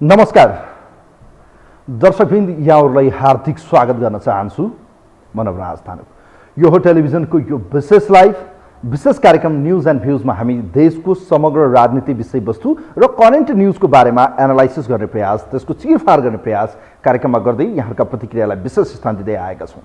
नमस्कार दर्शकवृन्द, यहाँहरूलाई हार्दिक स्वागत गर्न चाहन्छु। म नवराज थानुक। यो हो टेलिभिजनको यो विशेष कार्यक्रम न्यूज एन्ड भ्यूजमा हामी देशको समग्र राजनीति विषयवस्तु र करेन्ट न्यूजको बारेमा एनालाइसिस गर्ने प्रयास, त्यसको चिरफार गर्ने प्रयास कार्यक्रममा गर्दै यहाँका प्रतिक्रियालाई विशेष स्थान दिँदै आएका छौँ।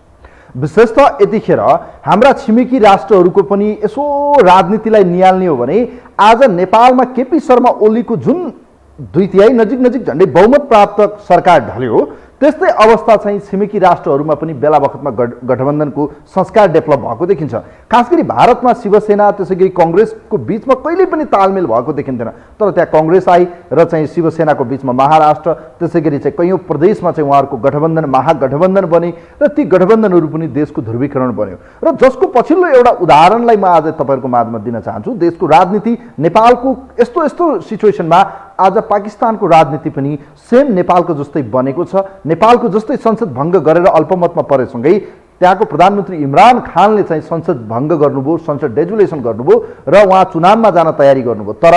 विशेषतः यतिखेर हाम्रा छिमेकी राष्ट्रहरूको पनि यसो राजनीतिलाई निहाल्ने हो भने आज नेपालमा केपी शर्मा ओलीको जुन 2/3 नजिक झन्डै बहुमत प्राप्त सरकार ढल्यो, त्यस्तै अवस्था चाहिँ छिमेकी राष्ट्रहरूमा पनि बेला बखतमा गठबन्धनको संस्कार डेभलप भएको देखिन्छ। खास गरी भारतमा शिवसेना त्यसैगरी कांग्रेसको बीचमा कहिल्यै पनि तालमेल भएको देखिन्दैन, तर त्यहाँ कांग्रेस आई र चाहिँ शिवसेनाको बीचमा महाराष्ट्र त्यसैगरी चाहिँ कैयौं प्रदेशमा चाहिँ उहाँहरूको गठबन्धन महागठबन्धन बने र ती गठबन्धनहरू पनि देशको ध्रुवीकरण बन्यो। र जसको पछिल्लो एउटा उदाहरणलाई म आज तपाईहरुको माझमा दिन चाहन्छु। देशको राजनीति नेपालको यस्तो सिचुएसनमा आज पाकिस्तानको राजनीति पनि सेम नेपालको जस्तै बनेको छ। नेपालको जस्तै संसद भङ्ग गरेर अल्पमतमा परेसँगै त्यहाँको प्रधानमन्त्री इमरान खानले चाहिँ संसद भङ्ग गर्नुभयो, संसद डेजुलेसन गर्नुभयो र उहाँ चुनावमा जान तयारी गर्नुभयो। तर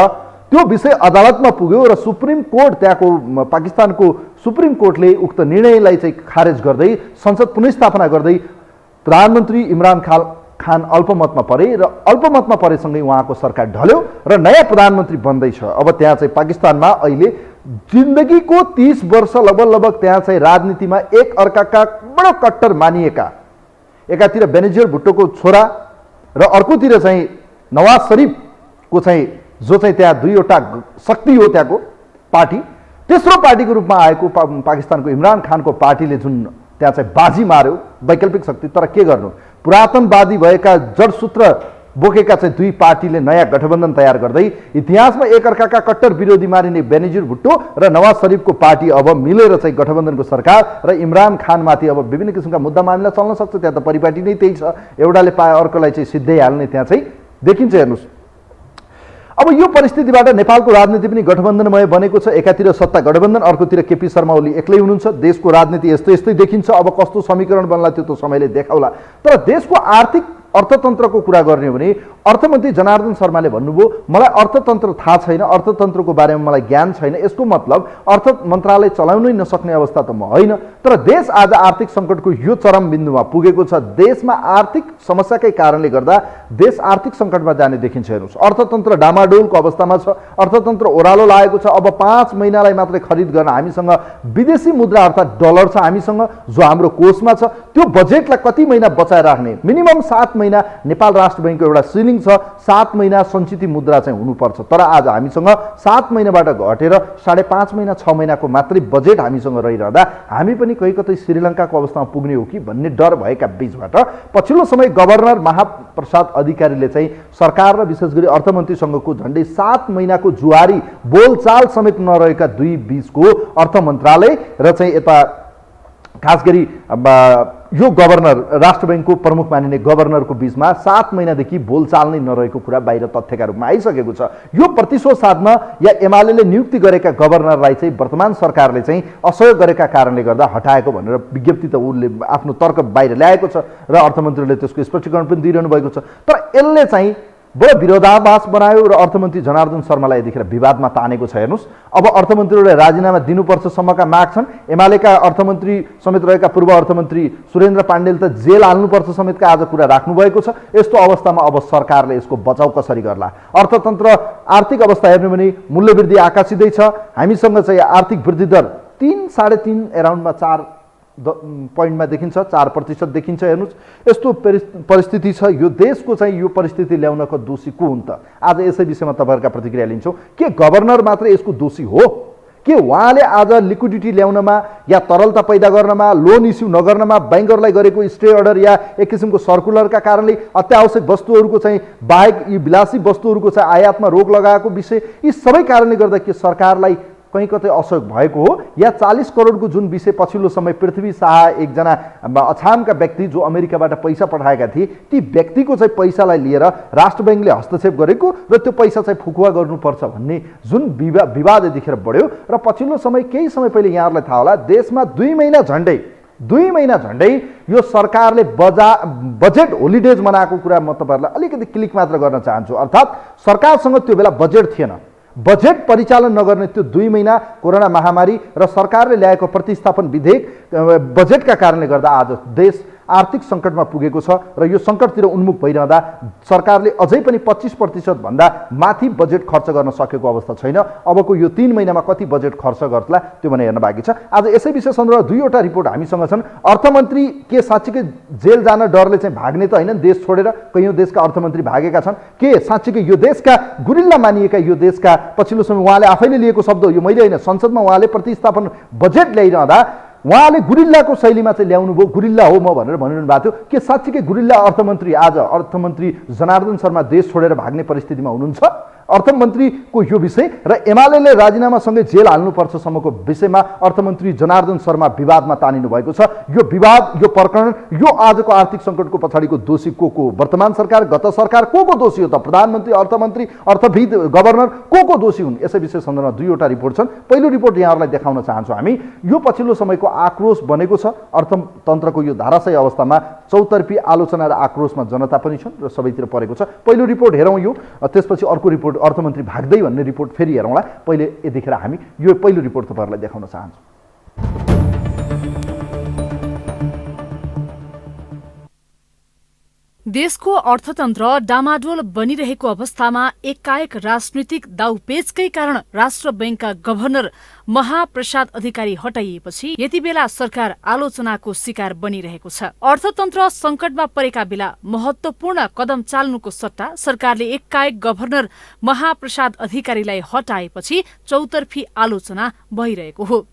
त्यो विषय अदालतमा पुग्यो र सुप्रिम कोर्ट, त्यहाँको पाकिस्तानको सुप्रिम कोर्टले उक्त निर्णयलाई चाहिँ खारेज गर्दै संसद पुनर्स्थापना गर्दै प्रधानमन्त्री इमरान खान अल्पमतमा परे र अल्पमतमा परेसँगै उहाँको सरकार ढल्यो र नयाँ प्रधानमन्त्री बन्दैछ। अब त्यहाँ चाहिँ पाकिस्तानमा अहिले जिन्दगीको 30 वर्ष लगभग त्यहाँ चाहिँ राजनीतिमा एक अर्काका बडो कट्टर मानिएका, एकातिर बेनजीर भुट्टोको छोरा र अर्कोतिर चाहिँ नवाज शरीफको चाहिँ जो चाहिँ त्यहाँ दुईवटा शक्ति हो त्यहाँको पार्टी, तेस्रो पार्टीको रूपमा आएको पाकिस्तानको इमरान खानको पार्टीले जुन त्यहाँ चाहिँ बाजी मार्यो वैकल्पिक शक्ति। तर के गर्नु, पुरातनवादी भएका जडसूत्र बोकेका चाहिँ दुई पार्टीले नयाँ गठबन्धन तयार गर्दै इतिहासमा एकअर्काका कट्टर विरोधी मानिने बेनजीर भुट्टो र नवाज शरीफको पार्टी अब मिलेर चाहिँ गठबन्धनको सरकार र इमरान खानमाथि अब विभिन्न किसिमका मुद्दा मामिला चल्न सक्छ। त्यहाँ त परिपाटी नै त्यही छ, एउटाले पाए अर्कोलाई चाहिँ सिद्धै हाल्ने त्यहाँ चाहिँ देखिन्छ। हेर्नुहोस्, अब यो परिस्थितिबाट नेपालको राजनीति पनि गठबन्धनमय बनेको छ। एकातिर सत्ता गठबन्धन, अर्कोतिर केपी शर्मा ओली एक्लै हुनुहुन्छ। देशको राजनीति यस्तै देखिन्छ। अब कस्तो समीकरण बन्ला त्यो त समयले देखाउला। तर देशको आर्थिक अर्थतन्त्रको कुरा गर्ने हो भने अर्थमन्त्री जनार्दन शर्माले भन्नुभयो, मलाई अर्थतन्त्र थाहा छैन, अर्थतन्त्रको बारेमा मलाई ज्ञान छैन। यसको मतलब अर्थ मन्त्रालय चलाउनै नसक्ने अवस्था त म होइन, तर देश आज आर्थिक सङ्कटको यो चरम बिन्दुमा पुगेको छ। देशमा आर्थिक समस्याकै कारणले गर्दा देश आर्थिक सङ्कटमा जाने देखिन्छ। हेर्नुहोस्, अर्थतन्त्र डामाडोलको अवस्थामा छ, अर्थतन्त्र ओह्रालो लागेको छ। अब 5 महिनालाई मात्रै खरिद गर्न हामीसँग विदेशी मुद्रा अर्थात् डलर छ हामीसँग, जो हाम्रो कोषमा छ। त्यो बजेटलाई कति महिना बचाएर राख्ने, मिनिमम 7 महिना नेपाल राष्ट्र बैंकको एउटा सिलिङ छ, 7 महिना सञ्चित मुद्रा चाहिँ हुनुपर्छ। तर आज हामीसँग 7 महिनाबाट घटेर 5.5 महिना 6 महिनाको मात्रै बजेट हामीसँग रहिरहँदा हामी पनि कतै श्रीलङ्काको अवस्थामा पुग्ने हो कि भन्ने डर भएका बीचबाट पछिल्लो समय गभर्नर महाप्रसाद अधिकारीले चाहिँ सरकार र विशेष गरी अर्थमन्त्रीसँगको झन्डै 7 महिनाको जुवारी बोलचाल समेत नरहेका दुई बीचको अर्थ मन्त्रालय र चाहिँ यता खास गरी यो गभर्नर, राष्ट्र बैंकको प्रमुख मानिने गभर्नरको बीचमा 7 महिनादेखि बोलचाल नै नरहेको कुरा बाहिर तथ्यका रूपमा आइसकेको छ। यो प्रतिशोध साध्न या एमालेले नियुक्ति गरेका गभर्नरलाई चाहिँ वर्तमान सरकारले चाहिँ असहयोग गरेका कारणले गर्दा हटाएको भनेर विज्ञप्ति त उनले आफ्नो तर्क बाहिर ल्याएको छ र अर्थमन्त्रीले त्यसको स्पष्टीकरण पनि दिइरहनु भएको छ। तर यसले चाहिँ बडो विरोधाभास बनायो र अर्थमन्त्री जनार्दन शर्मालाई यतिखेर विवादमा तानेको छ। हेर्नुहोस्, अब अर्थमन्त्रीले राजीनामा दिनुपर्छसम्मका माग छन्। एमालेका अर्थमन्त्री समेत रहेका पूर्व अर्थमन्त्री सुरेन्द्र पाण्डेल त जेल हाल्नुपर्छ समेतका आज कुरा राख्नुभएको छ। यस्तो अवस्थामा अब सरकारले यसको बचाउ कसरी गर्ला? अर्थतन्त्र आर्थिक अवस्था हेर्ने भने मूल्यवृद्धि आकाशिँदै छ। हामीसँग चाहिँ आर्थिक वृद्धि दर 3.5 एराउन्डमा 4 पोइन्टमा देखिन्छ, 4% देखिन्छ। हेर्नुहोस्, यस्तो परिस्थिति छ। यो देशको चाहिँ यो परिस्थिति ल्याउनको दोषी को हुन् त? आज यसै विषयमा तपाईँहरूका प्रतिक्रिया लिन्छौँ। के गभर्नर मात्रै यसको दोषी हो? के उहाँले आज लिक्विडिटी ल्याउनमा या तरलता पैदा गर्नमा, लोन इस्यु नगर्नमा, बैंकहरूलाई गरेको स्टे अर्डर या एक किसिमको सर्कुलरका कारणले अत्यावश्यक वस्तुहरूको चाहिँ बाहेक यी विलासी वस्तुहरूको चाहिँ आयातमा रोक लगाएको विषय, यी सबै कारणले गर्दा के सरकारलाई कहीँ कतै असहयोग भएको हो? या 40 करोडको जुन विषय पछिल्लो समय पृथ्वी शाह एकजना अछामका व्यक्ति जो अमेरिकाबाट पैसा पठाएका थिए, ती व्यक्तिको चाहिँ पैसालाई लिएर राष्ट्र बैंकले हस्तक्षेप गरेको र त्यो पैसा चाहिँ फुकुवा गर्नुपर्छ भन्ने जुन विवाद यतिखेर बढ्यो र पछिल्लो समय केही समय पहिले यहाँहरूलाई थाहा होला देशमा 2 महिना झन्डै यो सरकारले बजेट होलिडेज मनाएको कुरा म तपाईहरुलाई अलिकति क्लिक मात्र गर्न चाहन्छु। अर्थात् सरकारसँग त्यो बेला बजेट थिएन, बजेट परिचालन नगर्ने त्यो 2 महिना कोरोना महामारी र सरकारले ल्याएको प्रतिस्थापन विधेयक बजेटका कारणले गर्दा आज देश आर्थिक सङ्कटमा पुगेको छ र यो सङ्कटतिर उन्मुख भइरहँदा सरकारले अझै पनि 25% भन्दा माथि बजेट खर्च गर्न सकेको अवस्था छैन। अबको यो 3 महिनामा कति बजेट खर्च गर्ला त्यो भने हेर्न बाँकी छ। आज यसै विषय सन्दर्भमा दुईवटा रिपोर्ट हामीसँग छन्। अर्थमन्त्री के साँच्चीकै जेल जान डरले चाहिँ भाग्ने त होइन, देश छोडेर कैयौँ देशका अर्थमन्त्री भागेका छन्। के साँच्चीकै यो देशका गुरिल्ला मानिएका यो देशका पछिल्लो समय उहाँले आफैले लिएको शब्द हो, यो मैले होइन, संसदमा उहाँले प्रतिस्थापन बजेट ल्याइरहँदा उहाँले गुरिल्लाको शैलीमा चाहिँ ल्याउनु भयो, गुरिल्ला हो म भनेर भनिरहनु भएको थियो। के साँच्चीकै गुरिल्ला अर्थमन्त्री आज अर्थमन्त्री जनार्दन शर्मा देश छोडेर भाग्ने परिस्थितिमा हुनुहुन्छ? अर्थमन्त्रीको यो विषय र एमाले राजीनामासँगै जेल हाल्नुपर्छसम्मको विषयमा अर्थमन्त्री जनार्दन शर्मा विवादमा तानिनु भएको छ। यो विवाद, यो प्रकरण, यो आजको आर्थिक सङ्कटको पछाडिको दोषी को? वर्तमान सरकार, गत सरकार को दोषी हो त? प्रधानमन्त्री, अर्थमन्त्री, अर्थविद, गभर्नर को दोषी हुन्? यसै विषय सन्दर्भमा दुईवटा रिपोर्ट छन्। पहिलो रिपोर्ट यहाँहरूलाई देखाउन चाहन्छौँ हामी। यो पछिल्लो समयको आक्रोश बनेको छ। अर्थतन्त्रको यो धाराशायी अवस्थामा चौतर्फी आलोचना र आक्रोशमा जनता पनि छन् र सबैतिर परेको छ। पहिलो रिपोर्ट हेरौँ यो, त्यसपछि अर्को रिपोर्ट अर्थमन्त्री भाग्दै भन्ने रिपोर्ट फेरि हेरौँला। पहिले यतिखेर हामी यो पहिलो रिपोर्ट तपाईँहरूलाई देखाउन चाहन्छौँ। देशको अर्थतन्त्र डामाडोल बनिरहेको अवस्थामा एकाएक राजनीतिक दाउपेचकै कारण राष्ट्र बैंकका गभर्नर महाप्रसाद अधिकारी हटाइएपछि यति बेला सरकार आलोचनाको शिकार बनिरहेको छ। अर्थतन्त्र संकटमा परेका बेला महत्वपूर्ण कदम चाल्नुको सट्टा सरकारले एकाएक गभर्नर महाप्रसाद अधिकारीलाई हटाएपछि चौतर्फी आलोचना भइरहेको हो।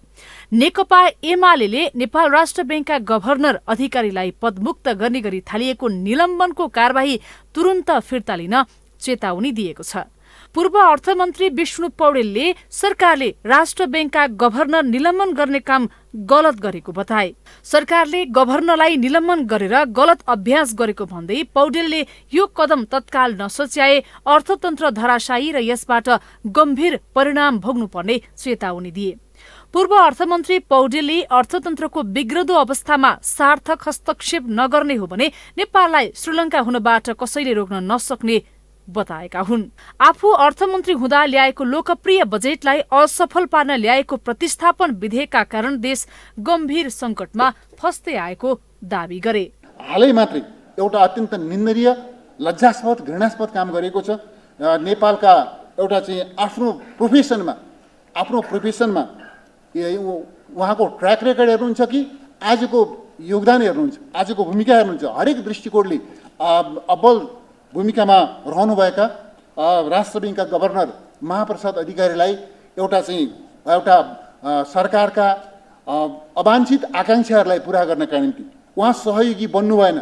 नेकपा एमाले नेपाल राष्ट्र बैंकका गभर्नर अधिकारीलाई पदमुक्त गर्ने गरी थालिएको निलम्बनको कारबाही तुरुन्त फिर्ता लिन चेतावनी दिएको छ। पूर्व अर्थमन्त्री विष्णु पौडेलले सरकारले राष्ट्र बैंकका गभर्नर निलम्बन गर्ने काम गलत गरेको बताए। सरकारले गभर्नरलाई निलम्बन गरेर गलत अभ्यास गरेको भन्दै पौडेलले यो कदम तत्काल नसच्याए अर्थतन्त्र धराशायी र यसबाट गम्भीर परिणाम भोग्नुपर्ने चेतावनी दिए। पूर्व अर्थमन्त्री पौडेलले अर्थतन्त्रको बिग्रदो अवस्थामा सार्थक हस्तक्षेप नगर्ने हो भने नेपाललाई श्रीलङ्का हुनबाट कसैले रोक्न नसक्ने बताएका हुन्। आफू अर्थमन्त्री हुँदा ल्याएको लोकप्रिय बजेटलाई असफल पार्न ल्याएको प्रतिस्थापन विधेयकका कारण देश गम्भीर संकटमा फस्दै आएको दावी गरे। हालै मात्रै एउटा अत्यन्त निन्दनीय, लज्जास्पद, घृणास्पद काम गरेको छ। नेपालका एउटा चाहिँ आफ्नो प्रोफेसनमा उहाँको ट्र्याक रेकर्ड हेर्नुहुन्छ कि आजको योगदान हेर्नुहुन्छ, आजको भूमिका हेर्नुहुन्छ, हरेक दृष्टिकोणले अब्बल भूमिकामा रहनुभएका राष्ट्र बैंकका गभर्नर महाप्रसाद अधिकारीलाई एउटा सरकारका अवाञ्छित आकाङ्क्षाहरूलाई पूरा गर्नका निम्ति उहाँ सहयोगी बन्नु भएन।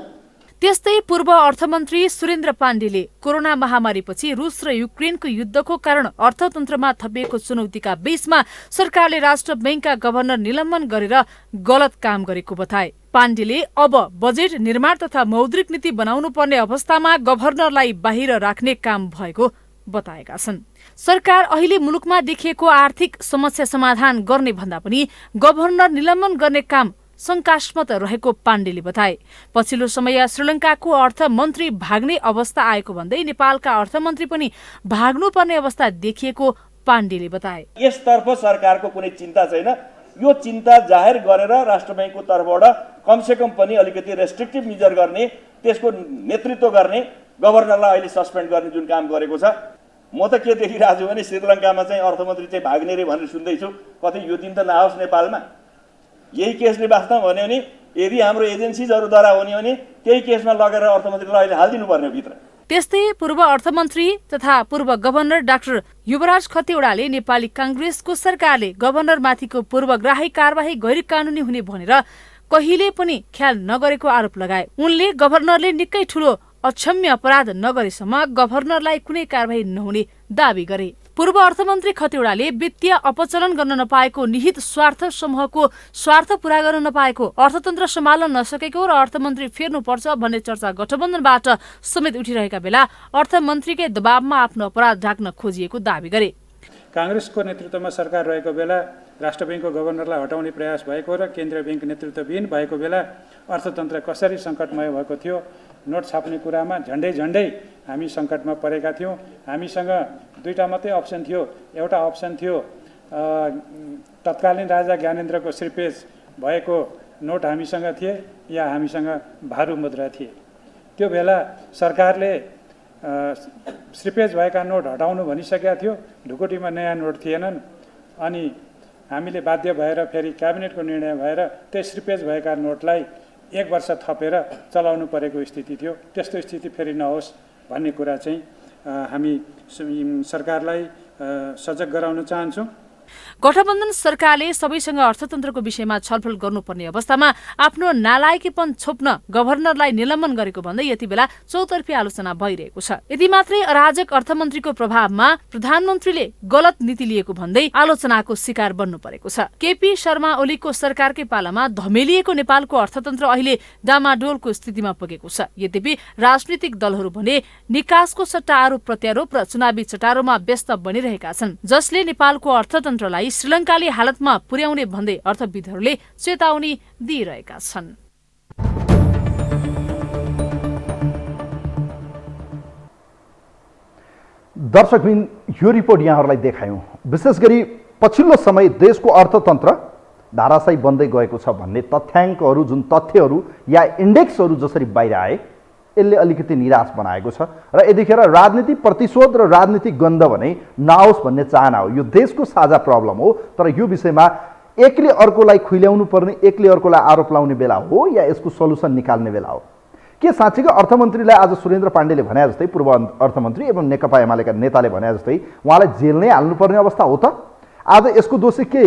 त्यस्तै पूर्व अर्थमन्त्री सुरेन्द्र पाण्डेले कोरोना महामारीपछि रुस र युक्रेनको युद्धको कारण अर्थतन्त्रमा थपिएको चुनौतीका बीचमा सरकारले राष्ट्र बैंकका गभर्नर निलम्बन गरेर गलत काम गरेको बताए। पाण्डेले अब बजेट निर्माण तथा मौद्रिक नीति बनाउनु पर्ने अवस्थामा गभर्नरलाई बाहिर राख्ने काम भएको बताएका छन्। सरकार अहिले मुलुकमा देखिएको आर्थिक समस्या समाधान गर्ने भन्दा पनि गभर्नर निलम्बन गर्ने काम शंकास्पद रहेको पाण्डेले बताए। पछिल्लो समय श्रीलङ्काको अर्थमन्त्री भाग्ने अवस्था आएको भन्दै नेपालका अर्थमन्त्री पनि भाग्नुपर्ने अवस्था देखिएको पाण्डेले बताए। यसतर्फ सरकारको कुनै चिन्ता छैन। यो चिन्ता जाहेर गरेर राष्ट्र बैंकको तर्फबाट कमसेकम पनि अलिकति रेस्ट्रिक्टिभ मेजर गर्ने, त्यसको नेतृत्व गर्ने, गभर्नरलाई अहिले सस्पेन्ड गर्ने जुन काम गरेको छ, म त के देखिरहेको छु भने श्रीलङ्कामा चाहिँ अर्थमन्त्री चाहिँ भाग्ने रे भनेर सुन्दैछु। कतै यो दिन त नआओस् नेपालमा। यही केसले वास्तवमा भन्यो भने यदि हाम्रो एजेन्सिजहरूद्वारा हुने भने त्यही केसमा लगेर अर्थमन्त्रीलाई अहिले हालिदिनु पर्ने भित्र। त्यस्तै पूर्व अर्थमन्त्री तथा पूर्व गभर्नर डाक्टर युवराज खतिवड़ाले नेपाली कांग्रेसको सरकारले गभर्नरमाथिको पूर्वग्राही कारबाही गैर कानूनी हुने भनेर कहिले पनि ख्याल नगरेको आरोप लगाए। उनले गभर्नरले निकै ठूलो अक्षम्य अपराध नगरेसम्म गभर्नरलाई कुनै कारबाही नहुने दावी गरे। पूर्व अर्थमन्त्री खतिवड़ाले वित्तीय अपचलन गर्न नपाएको, निहित स्वार्थ समूहको स्वार्थ पूरा गर्न नपाएको, अर्थतन्त्र सम्हाल्न नसकेको र अर्थमन्त्री फेर्नुपर्छ भन्ने चर्चा गठबन्धनबाट समेत उठिरहेका बेला अर्थमन्त्रीकै दबावमा आफ्नो अपराध ढाक्न खोजिएको दावी गरे। कांग्रेसको नेतृत्वमा सरकार रहेको बेला राष्ट्र बैंकको गभर्नरलाई हटाउने प्रयास भएको र केन्द्रीय बैंक नेतृत्वविहीन भएको बेला अर्थतन्त्र कसरी सङ्कटमय भएको थियो। नोट छाप्ने कुरामा झन्डै हामी सङ्कटमा परेका थियौँ। हामीसँग दुईटा मात्रै अप्सन थियो। एउटा अप्सन थियो तत्कालीन राजा ज्ञानेन्द्रको श्रीपेज भएको नोट हामीसँग थिए या हामीसँग भारू मुद्रा थिए। त्यो बेला सरकारले श्रीपेज भएका नोट हटाउनु भनिसकेका थियो, ढुकुटीमा नयाँ नोट थिएनन्। अनि हामीले बाध्य भएर फेरि क्याबिनेटको निर्णय भएर त्यही श्रीपेज भएका नोटलाई 1 वर्ष थपेर चलाउनु परेको स्थिति थियो। त्यस्तो स्थिति फेरि नहोस् भन्ने कुरा चाहिँ हामी सरकारलाई सजग गराउन चाहन्छौँ। गठबन्धन सरकारले सबैसँग अर्थतन्त्रको विषयमा छलफल गर्नुपर्ने अवस्थामा आफ्नो नालायकीपन छोप्न गभर्नरलाई निलम्बन गरेको भन्दै यति बेला चौतर्फी आलोचना भइरहेको छ। यति मात्रै अराजक अर्थमन्त्रीको प्रभावमा प्रधानमन्त्रीले गलत नीति लिएको भन्दै आलोचनाको शिकार बन्नु परेको छ। केपी शर्मा ओलीको सरकारकै पालामा धमेलिएको नेपालको अर्थतन्त्र अहिले डामाडोलको स्थितिमा पुगेको छ। यद्यपि राजनीतिक दलहरू भने निकासको सट्टा आरोप प्रत्यारोप र चुनावी चटारोमा व्यस्त बनिरहेका छन्, जसले नेपालको अर्थतन्त्रलाई श्रीलङ्काली हालतमा पुर्याउने भन्दै अर्थविदहरूले चेतावनी दिइरहेका छन्। दर्शकबिन, यो रिपोर्ट यहाँहरूलाई देखायौँ। विशेष गरी पछिल्लो समय देशको अर्थतन्त्र धाराशायी बन्दै गएको छ भन्ने तथ्याङ्कहरू, जुन तथ्यहरू या इन्डेक्सहरू जसरी बाहिर आए, यसले अलिकति निराश बनाएको छ र यतिखेर राजनीतिक प्रतिशोध र राजनीतिक गन्ध भने नआओस् भन्ने चाहना हो। यो देशको साझा प्रब्लम हो, तर यो विषयमा एकले अर्कोलाई खुइल्याउनु पर्ने, एकले अर्कोलाई आरोप लाउने बेला हो या यसको सल्युसन निकाल्ने बेला हो? के साँच्चीकै अर्थमन्त्रीलाई आज सुरेन्द्र पाण्डेले भने जस्तै, पूर्व अर्थमन्त्री एवं नेकपा एमालेका नेताले भने जस्तै उहाँलाई जेल नै हाल्नुपर्ने अवस्था हो त? आज यसको दोषी के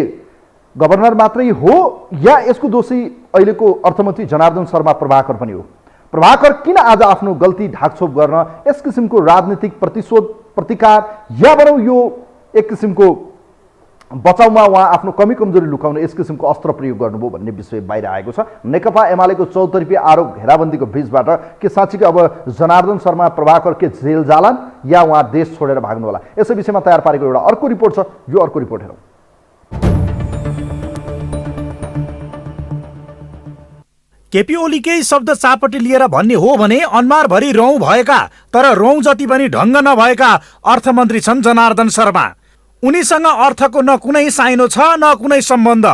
गभर्नर मात्रै हो या यसको दोषी अहिलेको अर्थमन्त्री जनार्दन शर्मा प्रभाकर पनि हो? प्रभाकर किन आज आफ्नो गल्ती ढाकछोप गर्न यस किसिमको राजनीतिक प्रतिशोध प्रतिकार या भनौँ यो एक किसिमको बचाउमा उहाँ आफ्नो कमी कमजोरी लुकाउन यस किसिमको अस्त्र प्रयोग गर्नुभयो भन्ने विषय बाहिर आएको छ। नेकपा एमालेको चौतर्फी आरोप घेराबन्दीको बीचबाट के साँच्चीकै अब जनार्दन शर्मा प्रभाकर के जेल जालान् या उहाँ देश छोडेर भाग्नु होला? यसै विषयमा तयार पारेको एउटा अर्को रिपोर्ट छ, यो अर्को रिपोर्ट हेरौँ। केपी ओलीकै शब्द चापटी लिएर भन्ने हो भने अनुहारभरि रौँ भएका तर रौँ जति पनि ढङ्ग नभएका अर्थमन्त्री छन् जनार्दन शर्मा। उनीसँग अर्थको न कुनै साइनो छ न कुनै सम्बन्ध।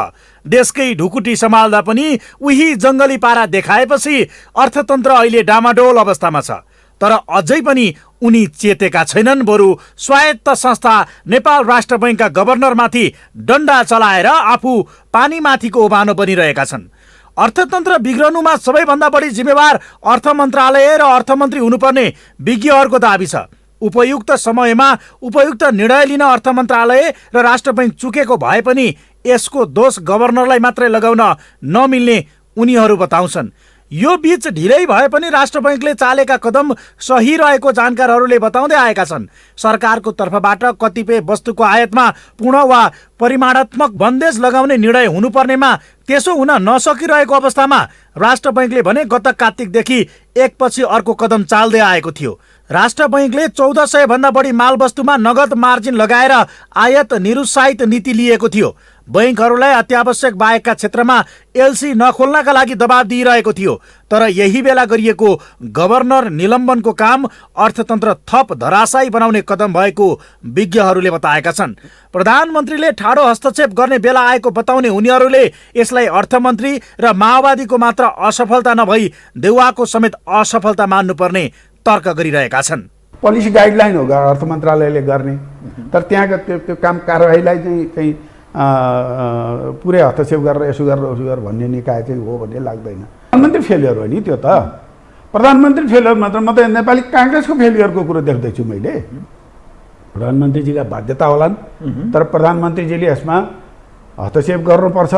देशकै ढुकुटी सम्हाल्दा पनि उही जङ्गली पारा देखाएपछि अर्थतन्त्र अहिले डामाडोल अवस्थामा छ। तर अझै पनि उनी चेतेका छैनन्, बरु स्वायत्त संस्था नेपाल राष्ट्र बैङ्कका गभर्नरमाथि डन्डा चलाएर आफू पानीमाथिको ओभानो बनिरहेका छन्। अर्थतन्त्र बिग्रनुमा सबैभन्दा बढी जिम्मेवार अर्थ मन्त्रालय र अर्थमन्त्री हुनुपर्ने विज्ञहरूको दाबी छ। उपयुक्त समयमा उपयुक्त निर्णय लिन अर्थ मन्त्रालय र राष्ट्र बैङ्क चुकेको भए पनि यसको दोष गभर्नरलाई मात्रै लगाउन नमिल्ने उनीहरू बताउँछन्। यो बीच ढिलै भए पनि राष्ट्र बैङ्कले चालेका कदम सही रहेको जानकारहरूले बताउँदै आएका छन्। सरकारको तर्फबाट कतिपय वस्तुको आयातमा पूर्ण वा परिमाणात्मक बन्देज लगाउने निर्णय हुनुपर्नेमा त्यसो हुन नसकिरहेको अवस्थामा राष्ट्र बैङ्कले भने गत कार्तिकदेखि एकपछि अर्को कदम चाल्दै आएको थियो। राष्ट्र बैङ्कले 1400 भन्दा बढी मालवस्तुमा नगद मार्जिन लगाएर आयात निरुत्साहित नीति लिएको थियो। बैङ्कहरूलाई अत्यावश्यक बाहेकका क्षेत्रमा एलसी नखोल्नका लागि दबाब दिइरहेको थियो। तर यही बेला गरिएको गभर्नर निलम्बनको काम अर्थतन्त्र थप धराशायी बनाउने कदम भएको विज्ञहरूले बताएका छन्। प्रधानमन्त्रीले ठाडो हस्तक्षेप गर्ने बेला आएको बताउने उनीहरूले यसलाई अर्थमन्त्री र माओवादीको मात्र असफलता नभई देउवाको समेत असफलता मान्नुपर्ने तर्क गरिरहेका छन्। पोलिसी गाइडलाइन हो अर्थ मन्त्रालयले गर्ने, तर त्यहाँको त्यो काम कारबाहीलाई चाहिँ पुरै हस्तक्षेप गरेर यसो गरेर उसो गरेर भन्ने निकाय चाहिँ हो भन्ने लाग्दैन। प्रधानमन्त्री फेलियर हो नि त्यो त, प्रधानमन्त्री फेलियर मात्र, म त नेपाली काङ्ग्रेसको फेलियरको कुरो देख्दैछु मैले। प्रधानमन्त्रीजीका बाध्यता होलान्, तर प्रधानमन्त्रीजीले यसमा हस्तक्षेप गर्नुपर्छ,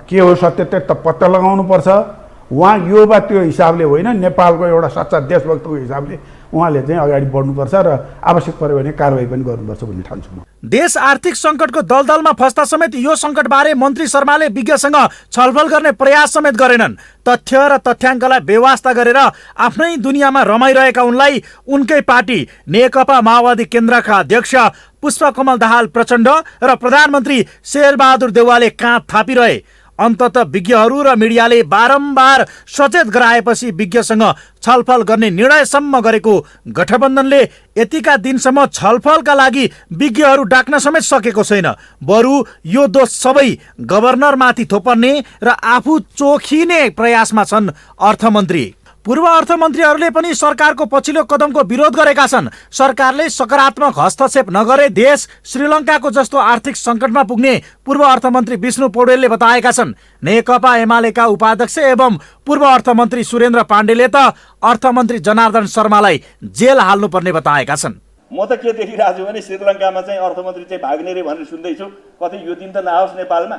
के हो सत्य त्यो पत्ता लगाउनुपर्छ। उहाँ यो वा त्यो हिसाबले होइन, नेपालको एउटा सच्चा देशभक्तको हिसाबले उहाँले चाहिँ अगाडि बढ्नुपर्छ र आवश्यक पर्यो भने कारबाही पनि गर्नुपर्छ भन्ने ठान्छु म। देश आर्थिक सङ्कटको दलदलमा फस्दा समेत यो सङ्कटबारे मन्त्री शर्माले विज्ञसँग छलफल गर्ने प्रयास समेत गरेनन्। तथ्य र तथ्याङ्कलाई बेवास्ता गरेर आफ्नै दुनियाँमा रमाइरहेका उनलाई उनकै पार्टी नेकपा माओवादी केन्द्रका अध्यक्ष पुष्पकमल दाहाल प्रचण्ड र प्रधानमन्त्री शेरबहादुर देउवाले काँध थापिरहे। अन्तत विज्ञहरू र मिडियाले बारम्बार सचेत गराएपछि विज्ञसँग छलफल गर्ने निर्णयसम्म गरेको गठबन्धनले यतिका दिनसम्म छलफलका लागि विज्ञहरू डाक्न समेत सकेको छैन। बरु यो दोष सबै गभर्नरमाथि थोपर्ने र आफू चोखिने प्रयासमा छन् अर्थमन्त्री। पूर्व अर्थमन्त्रीहरूले पनि सरकारको पछिल्लो कदमको विरोध गरेका छन्। सरकारले सकारात्मक हस्तक्षेप नगरे देश श्रीलङ्काको जस्तो आर्थिक सङ्कटमा पुग्ने पूर्व अर्थमन्त्री विष्णु पौडेलले बताएका छन्। नेकपा एमालेका उपाध्यक्ष एवं पूर्व अर्थमन्त्री सुरेन्द्र पाण्डेले त अर्थमन्त्री जनार्दन शर्मालाई जेल हाल्नुपर्ने बताएका छन्। म त के देखिरहेको छु भने श्रीलङ्कामा चाहिँ अर्थमन्त्री चाहिँ भाग्ने रे भनेर सुन्दैछु। कतै यो दिन त नआओस् नेपालमा।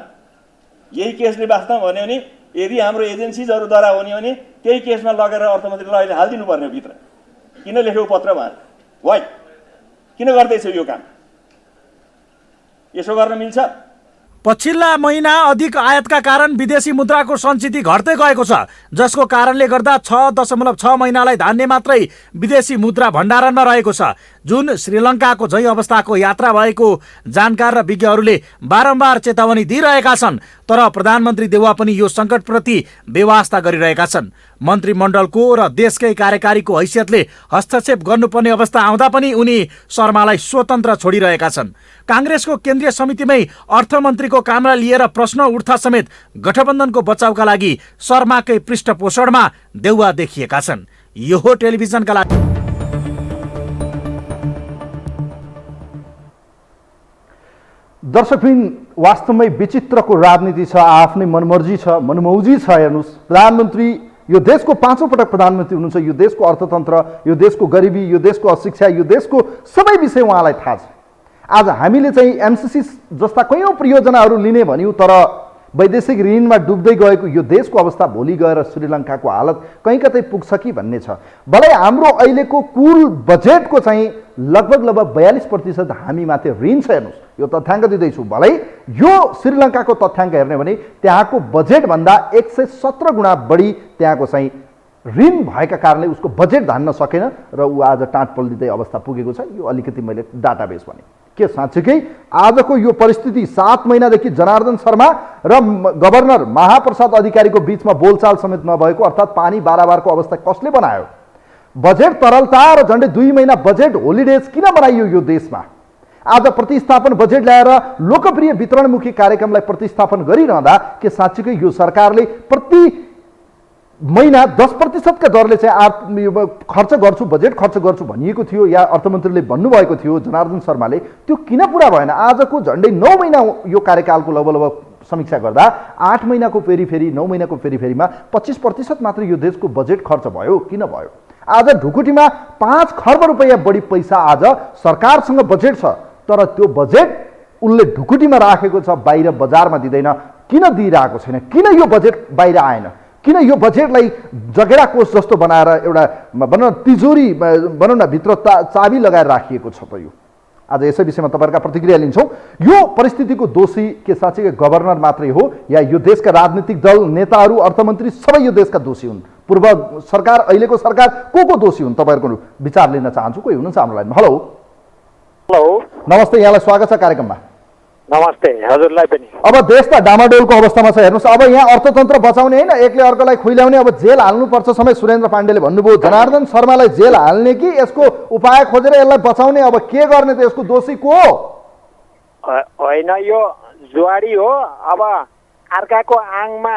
यही केसले वास्तवमा भन्यो भने यदि हाम्रो एजेन्सिजहरूद्वारा हुने भने त्यही केसमा लगेर अर्थमन्त्रीलाई अहिले हालिदिनु पर्ने भित्र। किन लेखेको पत्र भएर वाइ किन गर्दैछ यो काम? यसो गर्न मिल्छ? पछिल्ला महिना अधिक आयातका कारण विदेशी मुद्राको सञ्चिति घट्दै गएको छ, जसको कारणले गर्दा 6.6 महिनालाई धान्ने मात्रै विदेशी मुद्रा भण्डारणमा रहेको छ, जुन श्रीलङ्काको झै अवस्थाको यात्रा भएको जानकार र विज्ञहरूले बारम्बार चेतावनी दिइरहेका छन्। तर प्रधानमन्त्री देउवा पनि यो सङ्कटप्रति बेवास्ता गरिरहेका छन्। मन्त्रीमण्डलको र देशकै कार्यकारीको हैसियतले हस्तक्षेप गर्नुपर्ने अवस्था आउँदा पनि उनी शर्मालाई स्वतन्त्र छोडिरहेका छन्। काङ्ग्रेसको केन्द्रीय समितिमै अर्थमन्त्रीको कामलाई लिएर प्रश्न उठ्दा समेत गठबन्धनको बचाउका लागि शर्माकै पृष्ठपोषणमा देउवा देखिएका छन्। यो हो टेलिभिजनका लागि। दर्शकबिन वास्तवमै विचित्रको राजनीति छ, आफ्नै मनमर्जी छ, मनमौजी छ। हेर्नुहोस्, प्रधानमन्त्री यो देशको 5औं पटक प्रधानमन्त्री हुनुहुन्छ। यो देशको अर्थतन्त्र, यो देशको गरिबी, यो देशको अशिक्षा, यो देशको सबै विषय उहाँलाई थाहा छ। आज हामीले चाहिँ एमसिसी जस्ता कयौँ परियोजनाहरू लिने भन्यौँ, तर वैदेशिक ऋणमा डुब्दै गएको यो देशको अवस्था भोलि गएर श्रीलङ्काको हालत कहीँ कतै पुग्छ कि भन्ने छ। भलै हाम्रो अहिलेको कुल बजेटको चाहिँ लगभग 42% हामीमाथि ऋण छ। हेर्नुहोस्, यो तथ्याङ्क दिँदैछु। भलै यो श्रीलङ्काको तथ्याङ्क हेर्ने भने त्यहाँको बजेटभन्दा 117 गुणा बढी त्यहाँको चाहिँ ऋण भएका कारणले उसको बजेट धान्न सकेन र ऊ आज टाँट पल्टिँदै अवस्था पुगेको छ। यो अलिकति मैले डाटाबेस भने के साँच्चीकै आजको यो परिस्थिति 7 महिनादेखि जनार्दन शर्मा र गभर्नर महाप्रसाद अधिकारीको बीचमा बोलचाल समेत नभएको, अर्थात् पानी बाराबारको अवस्था कसले बनायो? बजेट तरलता र झन्डै 2 महिना बजेट होलिडेज किन बनाइयो यो देशमा? आज प्रतिस्थापन बजेट ल्याएर लोकप्रिय वितरणमुखी कार्यक्रमलाई प्रतिस्थापन गरिरहँदा के साँच्चीकै यो सरकारले प्रति महिना 10% का दरले चाहिँ खर्च गर्छु, बजेट खर्च गर्छु भनिएको थियो या अर्थमन्त्रीले भन्नुभएको थियो जनार्दन शर्माले, त्यो किन पुरा भएन? आजको झन्डै 9 महिना यो कार्यकालको लगभग समीक्षा गर्दा 8 महिनाको फेरि 9 महिनाको फेरिमा 25% मात्र यो देशको बजेट खर्च भयो। किन भयो? आज ढुकुटीमा 5 खर्ब रुपैयाँ बढी पैसा आज सरकारसँग बजेट छ, तर त्यो बजेट उनले ढुकुटीमा राखेको छ, बाहिर बजारमा दिँदैन। किन दिइरहेको छैन? किन यो बजेट बाहिर आएन? किन यो बजेटलाई जगेडा कोष जस्तो बनाएर एउटा भनौँ न तिजोरी भनौँ न भित्र चाबी लगाएर राखिएको छ त? यो आज यसै विषयमा तपाईँहरूका प्रतिक्रिया लिन्छौँ। यो परिस्थितिको दोषी के साँच्चै गभर्नर मात्रै हो या यो देशका राजनीतिक दल, नेताहरू, अर्थमन्त्री सबै यो देशका दोषी हुन्? पूर्व सरकार, अहिलेको सरकार को दोषी हुन्? तपाईँहरूको विचार लिन चाहन्छु। कोही हुनुहुन्छ हाम्रो लाइनमा? हेलो हेलो, नमस्ते, यहाँलाई स्वागत छ कार्यक्रममा। नमस्ते, हजुरलाई पनि। अब देश त डामाडोलको अवस्थामा छ। हेर्नुहोस्, अब यहाँ अर्थतन्त्र बचाउने होइन, एकले अर्कोलाई खुइल्याउने, अब जेल हाल्नुपर्छ समेत सुरेन्द्र पाण्डेले भन्नुभयो। जनार्दन शर्मालाई जेल हाल्ने कि यसको उपाय खोजेर यसलाई बचाउने? अब के गर्ने त? यसको दोषी को हो? होइन, यो जुवाडी हो। अब अर्काको आङमा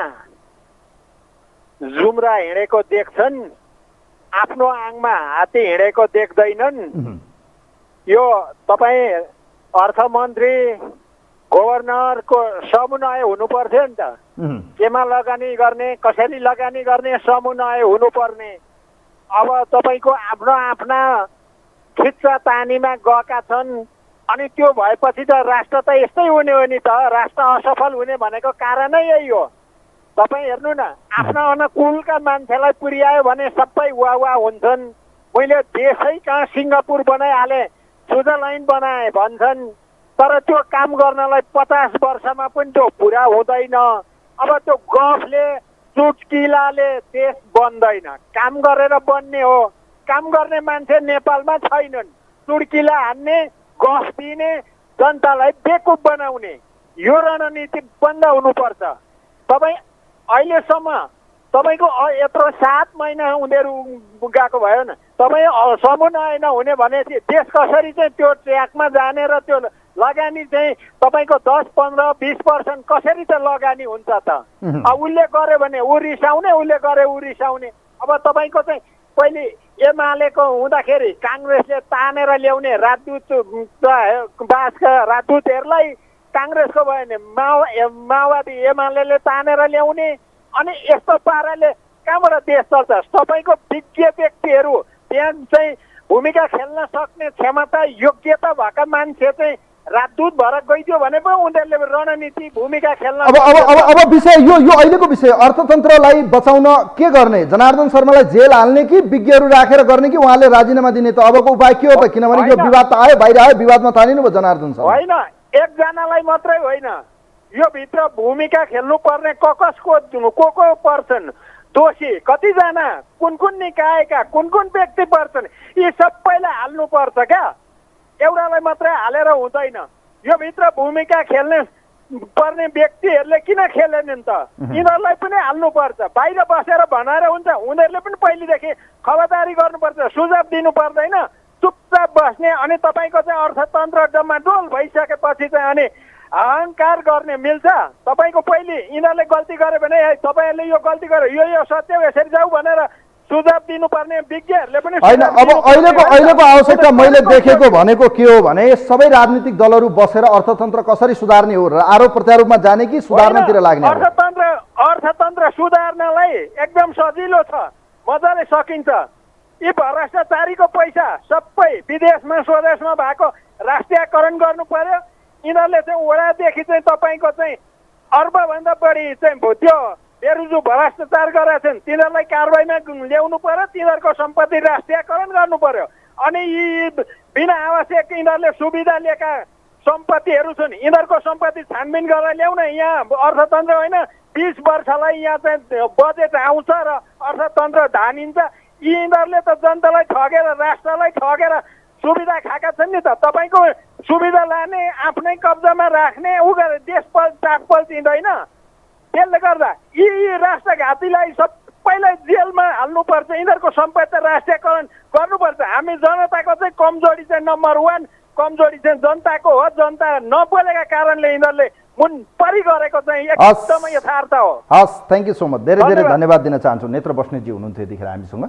जुम्रा हिँडेको देख्छन्, आफ्नो आङमा हात्ती हिँडेको देख्दैनन्। यो तपाईँ अर्थमन्त्री गभर्नरको समन्वय हुनुपर्थ्यो नि त। केमा लगानी गर्ने, कसरी लगानी गर्ने समन्वय हुनुपर्ने। अब तपाईँको आफ्नो आफ्ना खिच्चा तानीमा गएका छन्, अनि त्यो भएपछि त राष्ट्र त यस्तै हुने हो नि त। राष्ट्र असफल हुने भनेको कारणै यही हो। तपाईँ हेर्नु न, आफ्ना अनुकूलका मान्छेलाई पुर्यायो भने सबै वाह हुन्छन्। मैले देशै कहाँ सिङ्गापुर बनाइहालेँ, स्विजरल्यान्ड बनाएँ भन्छन्, तर त्यो काम गर्नलाई 50 वर्षमा पनि त्यो पुरा हुँदैन। अब त्यो गफले, चुटकिलाले देश बन्दैन। काम गरेर बन्ने हो। काम गर्ने मान्छे नेपालमा छैनन्। चुटकिला हान्ने, गफ दिने, जनतालाई बेकुफ बनाउने, यो रणनीति बन्द हुनुपर्छ। तपाईँ अहिलेसम्म तपाईँको यत्रो 7 महिना उनीहरू गएको भयो न, तपाईँ समन्वय नहुने भनेपछि देश कसरी चाहिँ त्यो ट्र्याकमा जाने र त्यो लगानी चाहिँ तपाईँको 10-15-20% कसरी त लगानी हुन्छ त? उसले गर्यो भने ऊ रिसाउने, उसले गरे ऊ रिसाउने। अब तपाईँको चाहिँ पहिले एमालेको हुँदाखेरि काङ्ग्रेसले तानेर ल्याउने राजदूत बासका राजदूतहरूलाई काङ्ग्रेसको भयो भने माओवादी एमाले तानेर ल्याउने। अनि यस्तो पाराले कहाँबाट देश चल्छ? तपाईँको विज्ञ व्यक्तिहरू त्यहाँ चाहिँ भूमिका खेल्न सक्ने क्षमता योग्यता भएका मान्छे चाहिँ राजदूत भएर गइदियो भने पो उनीहरूले रणनीति भूमिका खेल्न। अब विषय यो अहिलेको विषय अर्थतन्त्रलाई बचाउन के गर्ने? जनार्दन शर्मालाई जेल हाल्ने कि विज्ञहरू राखेर गर्ने कि उहाँले राजीनामा दिने? त अबको उपाय के हो त? किनभने यो विवाद त आयो, बाहिर आयो, विवादमा तानिनु भयो जनार्दन शर्मा। होइन, एकजनालाई मात्रै होइन, यो भित्र भूमिका खेल्नु पर्ने को पर्छन् दोषी, कतिजना, कुन निकायका कुन व्यक्ति पर्छन्, यी सबैलाई हाल्नुपर्छ क्या। एउटालाई मात्रै हालेर हुँदैन। यो भित्र भूमिका खेल्ने पर्ने व्यक्तिहरूले किन खेलेनन् त? यिनीहरूलाई पनि हाल्नुपर्छ। बाहिर बसेर भनेर हुन्छ? उनीहरूले पनि पहिलेदेखि खबरदारी गर्नुपर्छ, सुझाव दिनु पर्दैन, चुपचाप बस्ने। अनि तपाईँको चाहिँ अर्थतन्त्र डमाडोल भइसकेपछि चाहिँ अनि अहङ्कार गर्ने मिल्छ? तपाईँको पहिले यिनीहरूले गल्ती गर्यो भने तपाईँहरूले यो गल्ती गर्यो, यो सत्य यसरी जाऊ भनेर सुझाव दिनुपर्ने विज्ञहरूले पनि होइन। अब अहिलेको आवश्यकता मैले देखेको भनेको के हो भने सबै राजनीतिक दलहरू बसेर अर्थतन्त्र कसरी सुधार्ने हो र आरोप प्रत्यारोपमा जाने कि सुधार्नतिर लाग्ने? अर्थतन्त्र सुधार्नलाई एकदम सजिलो छ, मजाले सकिन्छ। यी भ्रष्टाचारीको पैसा सबै विदेशमा स्वदेशमा भएको राष्ट्रियकरण गर्नु पर्यो। यिनीहरूले चाहिँ वडादेखि चाहिँ तपाईँको चाहिँ अर्बभन्दा बढी चाहिँ त्यो बेरुजु भ्रष्टाचार गरेका छन्, तिनीहरूलाई कारबाहीमा ल्याउनु पर्यो, तिनीहरूको सम्पत्ति राष्ट्रियकरण गर्नु पर्यो। अनि यी बिना आवश्यक यिनीहरूले सुविधा लिएका सम्पत्तिहरू छन्, यिनीहरूको सम्पत्ति छानबिन गरेर ल्याउन। यहाँ अर्थतन्त्र होइन, 20 वर्षलाई यहाँ चाहिँ बजेट आउँछ र अर्थतन्त्र धानिन्छ। यिनीहरूले त जनतालाई ठगेर, राष्ट्रलाई ठगेर सुविधा खाएका छन् नि त। तपाईँको सुविधा लाने, आफ्नै कब्जामा राख्ने, उ गरेर देश पल्टिँदैन। त्यसले गर्दा यी राष्ट्रघातीलाई सबैलाई जेलमा हाल्नुपर्छ, यिनीहरूको सम्पत्ति राष्ट्रियकरण गर्नुपर्छ। हामी जनताको चाहिँ कमजोरी चाहिँ नम्बर 1 कमजोरी चाहिँ जनताको हो। जनता नबोलेका कारणले यिनीहरूले मुन परि गरेको चाहिँ एकदमै यथार्थ हो। हस्, थ्याङ्क यू सो मच। धेरै धेरै धन्यवाद दिन चाहन्छु। नेत्र बस्नेतजी हुनुहुन्थ्यो यतिखेर हामीसँग।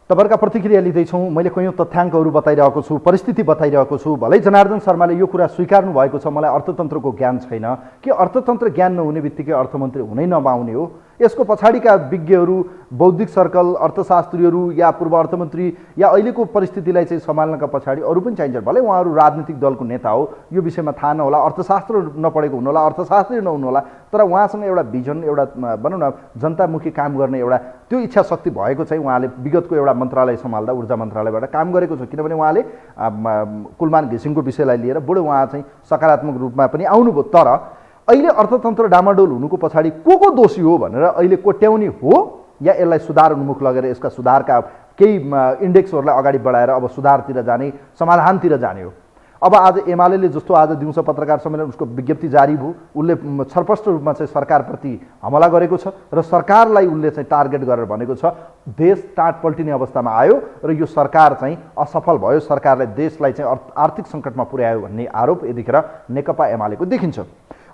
तपाईँहरूका प्रतिक्रिया लिँदैछौँ। मैले कयौँ तथ्याङ्कहरू बताइरहेको छु, परिस्थिति बताइरहेको छु। भलै जनार्दन शर्माले यो कुरा स्वीकार्नु भएको छ, मलाई अर्थतन्त्रको ज्ञान छैन, कि अर्थतन्त्र ज्ञान नहुने बित्तिकै अर्थमन्त्री हुनै नपाउने हो? यसको पछाडिका विज्ञहरू, बौद्धिक सर्कल, अर्थशास्त्रीहरू या पूर्व अर्थमन्त्री या अहिलेको परिस्थितिलाई चाहिँ सम्हाल्नका पछाडि अरू पनि चाहिन्छ। भलै उहाँहरू राजनीतिक दलको नेता हो, यो विषयमा थाहा नहोला, अर्थशास्त्र नपढेको हुनुहोला, अर्थशास्त्री नहुनुहोला, तर उहाँसँग एउटा भिजन, एउटा भनौँ न जनतामुखी काम गर्ने एउटा त्यो इच्छा शक्ति भएको चाहिँ उहाँले विगतको एउटा मन्त्रालय सम्हाल्दा ऊर्जा मन्त्रालयबाट काम गरेको छ। किनभने उहाँले कुलमान घिसिङको विषयलाई लिएर बडो उहाँ चाहिँ सकारात्मक रूपमा पनि आउनुभयो। तर अहिले अर्थतन्त्र डामाडोल हुनुको पछाडि को दोषी हो भनेर अहिले कोट्याउने हो या यसलाई सुधार उन्मुख लगेर यसका सुधारका केही इन्डेक्सहरूलाई अगाडि बढाएर अब सुधारतिर जाने, समाधानतिर जाने हो? अब आज एमाले जस्तो आज दिउँसो पत्रकार सम्मेलन उसको विज्ञप्ति जारी भयो, उसले छरपष्ट रूपमा चाहिँ सरकारप्रति हमला गरेको छ र सरकारलाई उसले चाहिँ टार्गेट गरेर भनेको छ देश टाँट पल्टिने अवस्थामा आयो र यो सरकार चाहिँ असफल भयो, सरकारले देशलाई चाहिँ आर्थिक सङ्कटमा पुर्यायो भन्ने आरोप यतिखेर नेकपा एमालेको देखिन्छ।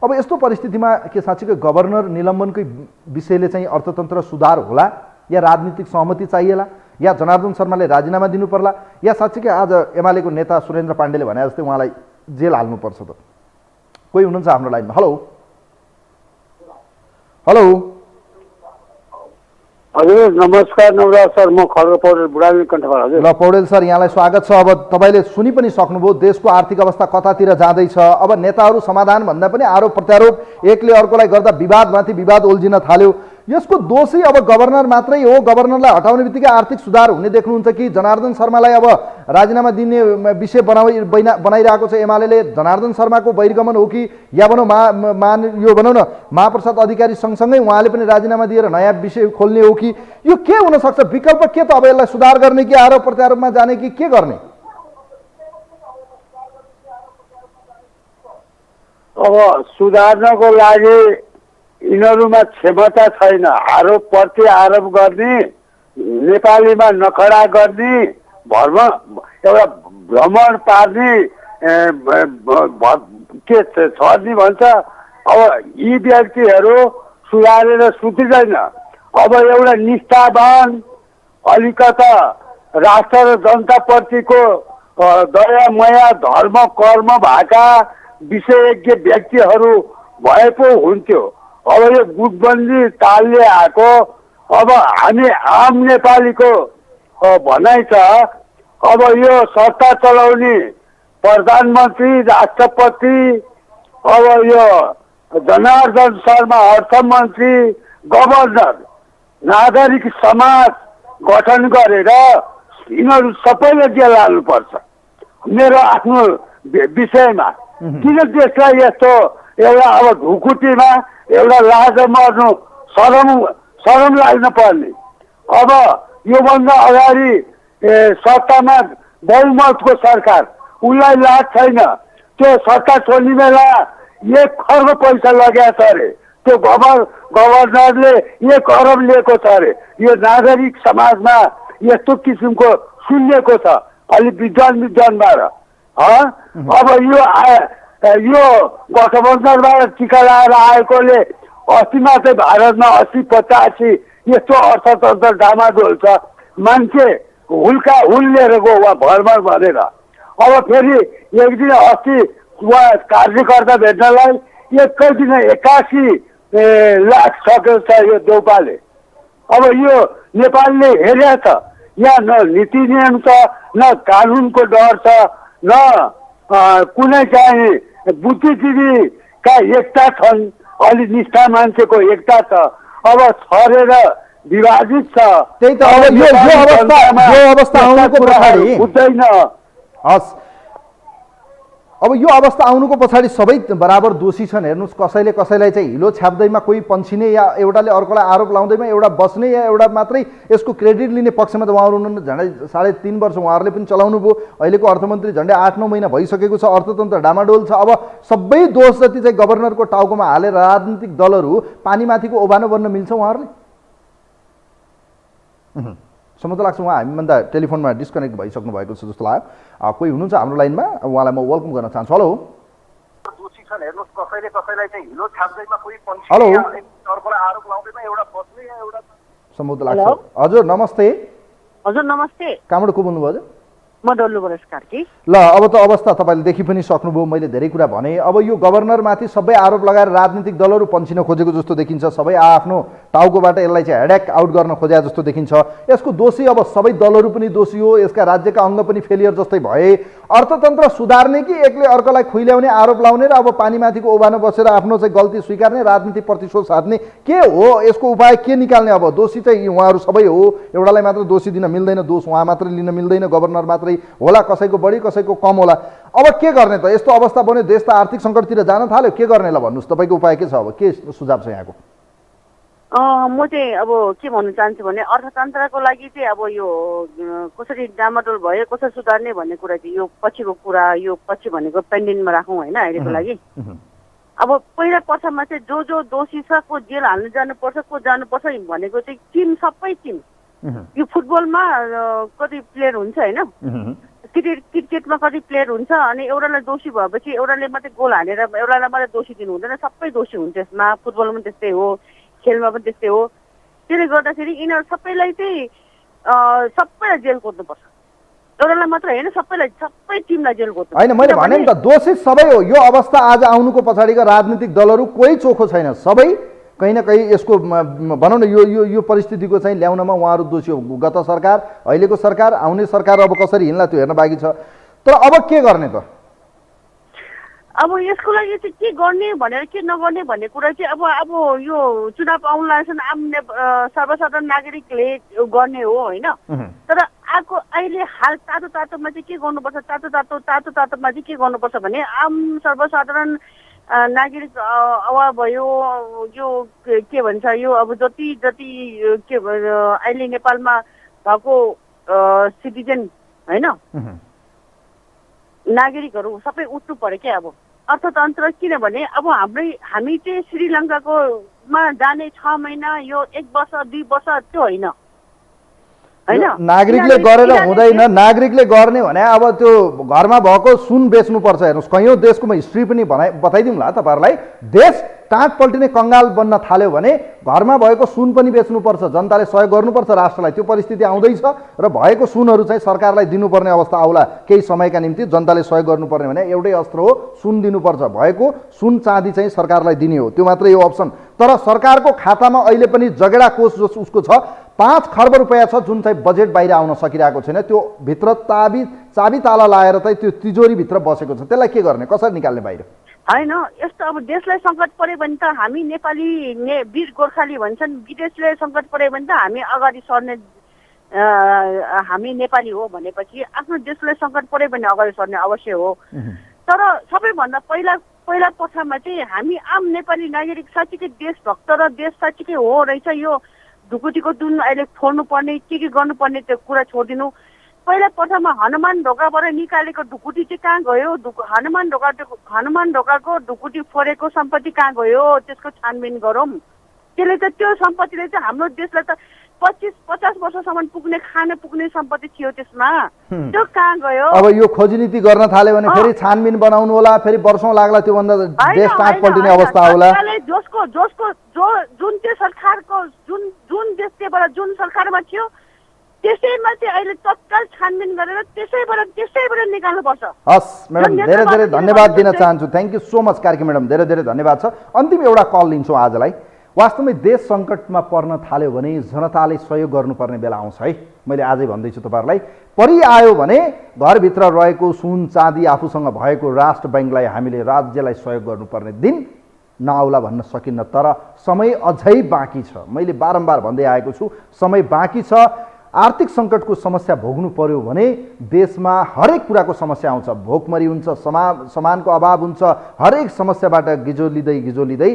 अब यस्तो परिस्थितिमा के साँच्चीकै गभर्नर निलम्बनकै विषयले चाहिँ अर्थतन्त्र सुधार होला या राजनीतिक सहमति चाहिएला या जनार्दन शर्माले राजीनामा दिनु पर्ला या साँच्चीकै आज एमालेको नेता सुरेन्द्र पाण्डेले भने जस्तै उहाँलाई जेल हाल्नुपर्छ त? कोही हुनुहुन्छ हाम्रो लाइनमा? हेलो हेलो हजुर, नमस्कार नवराज सर, म खड्ग पौडेल बुढावी कण्ठबाट। हजुर ल पौडेल सर, यहाँलाई स्वागत छ। अब तपाईँले सुनि पनि सक्नुभयो देशको आर्थिक अवस्था कतातिर जाँदैछ। अब नेताहरू समाधान भन्दा पनि आरोप प्रत्यारोप एकले अर्कोलाई गर्दा विवादमाथि विवाद उल्झिन थाल्यो। यसको दोषी अब गभर्नर मात्रै हो? गभर्नरलाई हटाउने बित्तिकै आर्थिक सुधार हुने देख्नुहुन्छ कि जनार्दन शर्मालाई अब राजीनामा दिने विषय बनाइरहेको छ एमाले? जनार्दन शर्माको बहिर्गमन हो कि या भनौँ यो भनौँ न महाप्रसाद अधिकारी सँगसँगै उहाँले पनि राजीनामा दिएर नयाँ विषय खोल्ने हो कि यो के हुनसक्छ? विकल्प के त? अब यसलाई सुधार गर्ने कि आरोप प्रत्यारोपमा जाने कि के गर्ने? अब सुधार्नको लागि यिनीहरूमा क्षमता छैन आरोप प्रति आरोप गर्ने, नेपालीमा नखडा गर्ने, एउटा भ्रमण पार्ने के छ नि भन्छ। अब यी व्यक्तिहरू सुधारेर सुतिँदैन। अब एउटा निष्ठावान अलिकता राष्ट्र र जनताप्रतिको दया माया धर्म कर्म भएका विशेषज्ञ व्यक्तिहरू भए पो हुन्थ्यो। अब यो गुटबन्दी तालले आएको, अब हामी आम नेपालीको भनाइ छ अब यो सत्ता चलाउने प्रधानमन्त्री, राष्ट्रपति, अब यो जनार्दन शर्मा अर्थमन्त्री, गभर्नर, नागरिक समाज गठन गरेर यिनीहरू सबैले जेल हाल्नुपर्छ मेरो आफ्नो विषयमा। किन देशलाई यस्तो एउटा अब ढुकुटीमा एउटा लाज मर्नु शरम लाग्न पर्ने। अब योभन्दा अगाडि सत्तामा बहुमतको सरकार, उसलाई लाज छैन। त्यो सत्ता छोड्ने बेला 1 खर्ब पैसा लगाएको छ अरे, त्यो गभर्नरले 1 अरब लिएको छ अरे। यो नागरिक समाजमा यस्तो किसिमको सुनिएको छ अलिक विद्वानबाट। अब यो गठबन्धनबाट टिका लगाएर आएकोले अस्ति मात्रै भारतमा 80-85 यस्तो अर्थतन्त्र डामाडोल छ, मान्छे हुल लिएर गयो वा भरभर भनेर। अब फेरि एक दिन अस्ति उहाँ कार्यकर्ता भेट्नलाई एकै दिन 81 लाख सकेको छ यो देउपाले। अब यो नेपालले हेरेको छ, यहाँ न नीति नियम छ, न कानुनको डर छ, न कुनै चाहिँ बुद्धिजीवीका एकता छन्, अलि निष्ठा मान्छेको एकता छ। अब छरेर विभाजित छ। त्यही त अब यो अवस्था आउनुको पछाडि बुझ्दैन। हस्, अब यो अवस्था आउनुको पछाडि सबै बराबर दोषी छन्। हेर्नुहोस्, कसैले कसैलाई चाहिँ हिलो छ्याप्दैमा कोही पन्छिने या एउटाले अर्कोलाई आरोप लाउँदैमा एउटा बस्ने या एउटा मात्रै यसको क्रेडिट लिने पक्षमा त उहाँहरू हुनुहुन्न। झन्डै 3.5 वर्ष उहाँहरूले पनि चलाउनु भयो। अहिलेको अर्थमन्त्री झन्डै 8-9 महिना भइसकेको छ। अर्थतन्त्र डामाडोल छ। अब सबै दोष जति चाहिँ गभर्नरको टाउकोमा हालेर राजनीतिक दलहरू पानीमाथिको ओभानो बन्न मिल्छ उहाँहरूले? सम्म त लाग्छ उहाँ हामीभन्दा टेलिफोनमा डिस्कनेक्ट भइसक्नु भएको छ जस्तो लाग्यो। कोही हुनुहुन्छ हाम्रो लाइनमा, उहाँलाई म वेलकम गर्न चाहन्छु। हेलो, दोषी छन्। हेर्नुहोस्, कसैले कसैलाई चाहिँ हिलो छाप्दैमा कोही पन्छिने, हेलो, अर्कोलाई आरोप लाउँदैमा एउटा बस्ने या एउटा सम्म त लाग्छ। हजुर नमस्ते। हजुर नमस्ते। कहाँबाट को बोल्नुभयो हजुर? म डल्लु पुरस्कार कि। ल, अब त अवस्था तपाईँले देखि पनि सक्नुभयो। मैले धेरै कुरा भने। अब यो गभर्नरमाथि सबै आरोप लगाएर राजनीतिक दलहरू पन्छिन खोजेको जस्तो देखिन्छ। सबै आफ्नो टाउकोबाट यसलाई चाहिँ हेडेक आउट गर्न खोजे जस्तो देखिन्छ। यसको दोषी अब सबै दलहरू पनि दोषी हो। यसका राज्यका अङ्ग पनि फेलियर जस्तै भए। अर्थतन्त्र सुधार्ने कि एकले अर्कोलाई खुइल्याउने, आरोप लाउने र अब पानीमाथिको ओभानो बसेर आफ्नो चाहिँ गल्ती स्वीकार्ने, राजनीतिक प्रतिशोध साध्ने, के हो यसको उपाय? के निकाल्ने? अब दोषी चाहिँ उहाँहरू सबै हो। एउटालाई मात्र दोषी दिन मिल्दैन, दोष उहाँ मात्रै लिन मिल्दैन, गभर्नर मात्रै होला, कसैको बढी कसैको कम होला। अब के गर्ने त? यस्तो अवस्था बन्यो, देश त आर्थिक सङ्कटतिर जान थाल्यो। के गर्ने ल भन्नुहोस्, तपाईँको उपाय के छ? अब के सुझाव छ यहाँको? म चाहिँ अब के भन्न चाहन्छु भने अर्थतन्त्रको लागि चाहिँ अब यो कसरी डामाडोल भयो, कसरी सुधार्ने भन्ने कुरा चाहिँ यो पछिको कुरा, यो पछि भनेको पेन्डिङमा राखौँ होइन अहिलेको लागि। अब पहिला प्रथममा चाहिँ जो दोषी छ को जेल हाल्नु जानुपर्छ, को जानुपर्छ भनेको चाहिँ टिम, सबै टिम। यो फुटबलमा कति प्लेयर हुन्छ होइन, क्रिकेटमा कति प्लेयर हुन्छ, अनि एउटालाई दोषी भएपछि एउटाले मात्रै गोल हानेर एउटालाई मात्रै दोषी दिनु हुँदैन, सबै दोषी हुन्छ यसमा। फुटबलमा पनि त्यस्तै हो, खेलमा पनि त्यस्तै हो। त्यसले गर्दाखेरि यिनीहरू सबैलाई चाहिँ सबैलाई जेल कोर्नुपर्छ। एउटालाई मात्र होइन, सबैलाई, सबै टिमलाई जेल कोर्नुपर्छ। होइन, मैले भने नि त दोषी सबै हो। यो अवस्था आज आउनुको पछाडिका राजनीतिक दलहरू कोही चोखो छैन। सबै कहीँ न कहीँ यसको भनौँ न यो परिस्थितिको चाहिँ ल्याउनमा उहाँहरू दोषी हो। गत सरकार, अहिलेको सरकार, आउने सरकार अब कसरी हिँड्ला त्यो हेर्न बाँकी छ। तर अब के गर्ने त? अब यसको लागि चाहिँ के गर्ने भनेर के नगर्ने भन्ने कुरा चाहिँ अब यो चुनाव आउन लागेछन्, आम सर्वसाधारण नागरिकले गर्ने हो होइन। तर अहिले हाल तातोमा चाहिँ के गर्नुपर्छ, तातोमा चाहिँ के गर्नुपर्छ भने आम सर्वसाधारण नागरिक अभाव भयो, यो के भन्छ, यो अब जति के अहिले नेपालमा भएको सिटिजन होइन नागरिकहरू सबै उठ्नु पर्यो क्या। अब अर्थतन्त्र किनभने अब हामी चाहिँ श्रीलङ्काकोमा जाने 6 महिना यो 1 वर्ष 2 वर्ष त्यो होइन नागरिकले गरेर हुँदैन नागरिकले गर्ने भने अब त्यो घरमा भएको सुन बेच्नुपर्छ हेर्नुहोस् कैयौँ देशको म हिस्ट्री पनि बताइदिउँला तपाईँहरूलाई देश टाँट पल्टिने कङ्गाल बन्न थाल्यो भने घरमा भएको सुन पनि बेच्नुपर्छ जनताले सहयोग गर्नुपर्छ राष्ट्रलाई त्यो परिस्थिति आउँदैछ र भएको सुनहरू चाहिँ सरकारलाई दिनुपर्ने अवस्था आउला केही समयका निम्ति जनताले सहयोग गर्नुपर्ने भने एउटै अस्त्र हो सुन दिनुपर्छ भएको सुन चाँदी चाहिँ सरकारलाई दिने हो त्यो मात्रै हो अप्सन तर सरकारको खातामा अहिले पनि जगेडा कोष जो उसको छ 5 खर्ब रुपियाँ छ जुन चाहिँ बजेट बाहिर आउन सकिरहेको छैन त्यो भित्र चाबी ताला लाएर चाहिँ त्यो तिजोरीभित्र बसेको छ त्यसलाई के गर्ने कसरी निकाल्ने बाहिर होइन यस्तो अब देशलाई सङ्कट पर्यो भने त हामी नेपाली वीर गोर्खाली भन्छन् विदेशले सङ्कट पर्यो भने त हामी अगाडि सर्ने हामी नेपाली हो भनेपछि आफ्नो देशलाई सङ्कट पर्यो भने अगाडि सर्ने अवश्य हो तर सबैभन्दा पहिला पछामा चाहिँ हामी आम नेपाली नागरिक साँच्चीकै देशभक्त र देश साँच्चीकै हो रहेछ यो ढुकुटीको दुन अहिले फोड्नु पर्ने के गर्नुपर्ने त्यो कुरा छोडिदिनु पहिला पछामा हनुमान ढोकाबाट निकालेको ढुकुटी चाहिँ कहाँ गयो हनुमान ढोकाको ढुकुटी फोरेको सम्पत्ति कहाँ गयो त्यसको छानबिन गरौँ त्यसले त त्यो सम्पत्तिले चाहिँ हाम्रो देशलाई त 25-50 वर्षसम्म खान पुग्ने सम्पत्ति थियो त्यसमा त्यो कहाँ गयो अब यो खोजी नीति गर्न थाल्यो भने फेरि छानबिन बनाउनु होला फेरि वर्षौं लाग्ला त्यो भन्दा देश टाँट पल्टिने अवस्था होला जुन त्यो सरकारको जुन देशबाट जुन सरकारमा थियो त्यसैमा चाहिँ अहिले तत्काल छानबिन गरेर त्यसैबाट निकाल्नुपर्छ हस् म्याडम धेरै धेरै धन्यवाद दिन चाहन्छु thank you so much Karki madam धेरै धेरै धन्यवाद छ अन्तिम एउटा कल लिन्छौँ आजलाई वास्तवमै देश सङ्कटमा पर्न थाल्यो भने जनताले सहयोग गर्नुपर्ने बेला आउँछ है मैले आजै भन्दैछु तपाईँहरूलाई परिआयो भने घरभित्र रहेको सुन चाँदी आफूसँग भएको राष्ट्र बैङ्कलाई हामीले राज्यलाई सहयोग गर्नुपर्ने दिन नआउला भन्न सकिन्न तर समय अझै बाँकी छ मैले बारम्बार भन्दै आएको छु समय बाँकी छ आर्थिक सङ्कटको समस्या भोग्नु पर्यो भने देशमा हरेक कुराको समस्या आउँछ भोकमरी हुन्छ समानको अभाव हुन्छ हरेक समस्याबाट गिजोलिँदै